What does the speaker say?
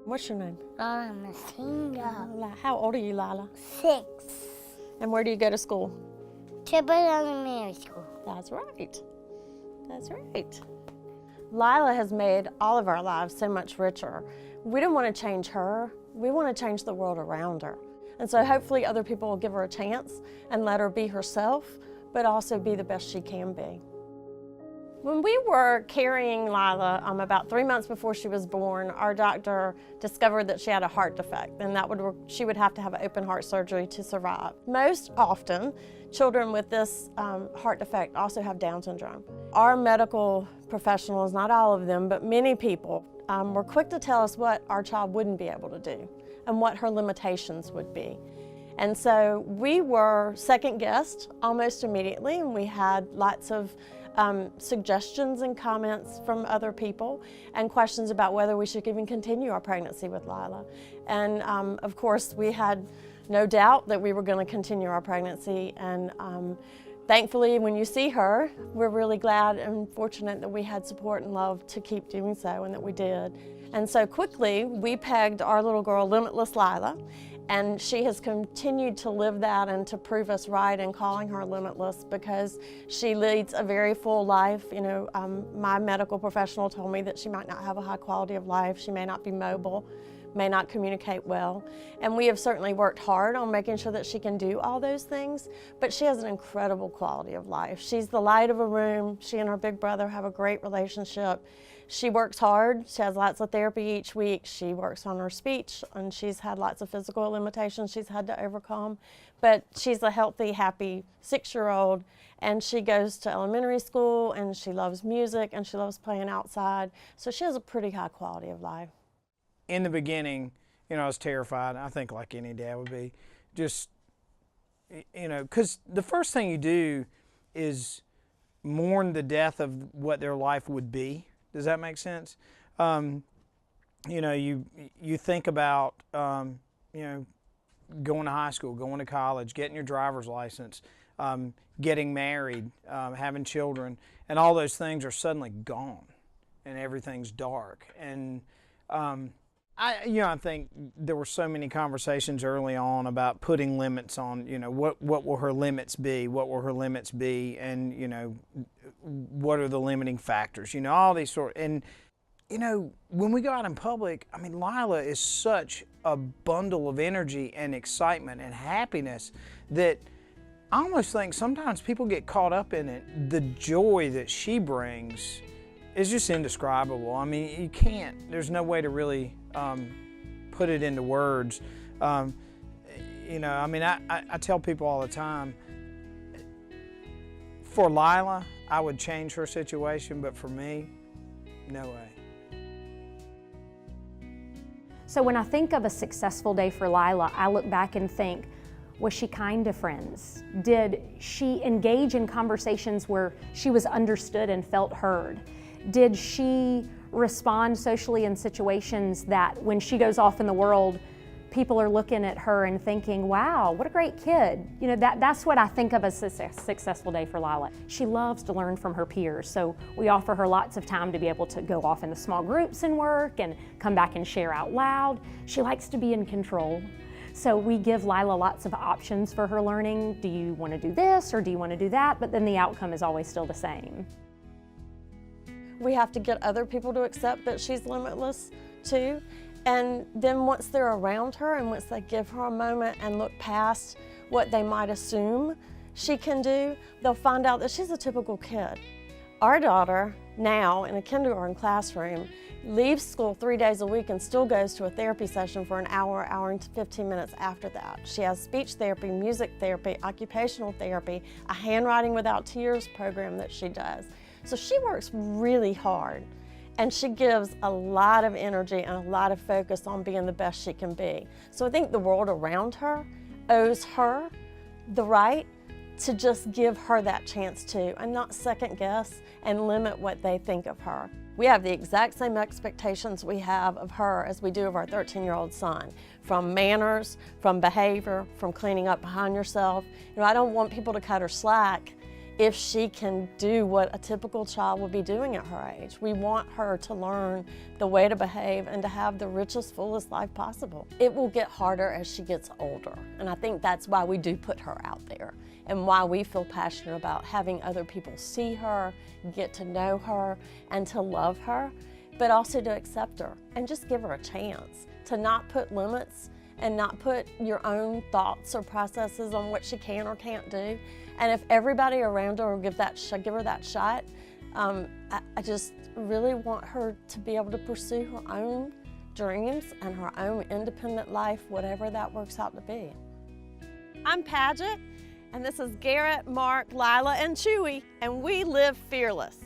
What's your name? Lila Messingo. How old are you, Lila? 6. And where do you go to school? Triple Elementary School. That's right. That's right. Lila has made all of our lives so much richer. We don't want to change her. We want to change the world around her. And so hopefully other people will give her a chance and let her be herself, but also be the best she can be. When we were carrying Lila, about 3 months before she was born, our doctor discovered that she had a heart defect and she would have to have an open heart surgery to survive. Most often, children with this heart defect also have Down syndrome. Our medical professionals, not all of them, but many people, were quick to tell us what our child wouldn't be able to do and what her limitations would be. And so we were second-guessed almost immediately, and we had lots of suggestions and comments from other people and questions about whether we should even continue our pregnancy with Lila. And of course, we had no doubt that we were going to continue our pregnancy. And thankfully, when you see her, we're really glad and fortunate that we had support and love to keep doing so, and that we did. And so quickly, we pegged our little girl Limitless Lila. And she has continued to live that and to prove us right in calling her Limitless, because she leads a very full life. You know, my medical professional told me that she might not have a high quality of life. She may not be mobile, may not communicate well. And we have certainly worked hard on making sure that she can do all those things, but she has an incredible quality of life. She's the light of a room. She and her big brother have a great relationship. She works hard. She has lots of therapy each week. She works on her speech, and she's had lots of physical limitations she's had to overcome. But she's a healthy, happy 6-year-old, and she goes to elementary school, and she loves music, and she loves playing outside. So she has a pretty high quality of life. In the beginning, you know, I was terrified. I think like any dad would be. Just, you know, because the first thing you do is mourn the death of what their life would be. Does that make sense? You know, you think about, you know, going to high school, going to college, getting your driver's license, getting married, having children, and all those things are suddenly gone, and everything's dark. And I think there were so many conversations early on about putting limits on, you know, what will her limits be? What will her limits be? And, you know, what are the limiting factors? You know, all these and, you know, when we go out in public, I mean, Lila is such a bundle of energy and excitement and happiness that I almost think sometimes people get caught up in it. The joy that she brings is just indescribable. I mean, you can't, there's no way to really put it into words. You know, I mean, I tell people all the time, for Lila, I would change her situation, but for me, no way. So when I think of a successful day for Lila, I look back and think, was she kind to friends? Did she engage in conversations where she was understood and felt heard? Did she respond socially in situations that when she goes off in the world, people are looking at her and thinking, wow, what a great kid. You know, that's what I think of as a successful day for Lila. She loves to learn from her peers, so we offer her lots of time to be able to go off into small groups and work and come back and share out loud. She likes to be in control. So we give Lila lots of options for her learning. Do you want to do this or do you want to do that? But then the outcome is always still the same. We have to get other people to accept that she's limitless too. And then once they're around her and once they give her a moment and look past what they might assume she can do, they'll find out that she's a typical kid. Our daughter now in a kindergarten classroom leaves school 3 days a week and still goes to a therapy session for an hour and 15 minutes after that. She has speech therapy, music therapy, occupational therapy, a handwriting without tears program that she does. So she works really hard, and she gives a lot of energy and a lot of focus on being the best she can be. So I think the world around her owes her the right to just give her that chance too, and not second guess and limit what they think of her. We have the exact same expectations we have of her as we do of our 13-year-old son, from manners, from behavior, from cleaning up behind yourself. You know, I don't want people to cut her slack if she can do what a typical child would be doing at her age. We want her to learn the way to behave and to have the richest, fullest life possible. It will get harder as she gets older, and I think that's why we do put her out there and why we feel passionate about having other people see her, get to know her, and to love her, but also to accept her and just give her a chance, to not put limits and not put your own thoughts or processes on what she can or can't do. And if everybody around her will give her that shot, I just really want her to be able to pursue her own dreams and her own independent life, whatever that works out to be. I'm Paget, and this is Garrett, Mark, Lila, and Chewy, and we live fearless.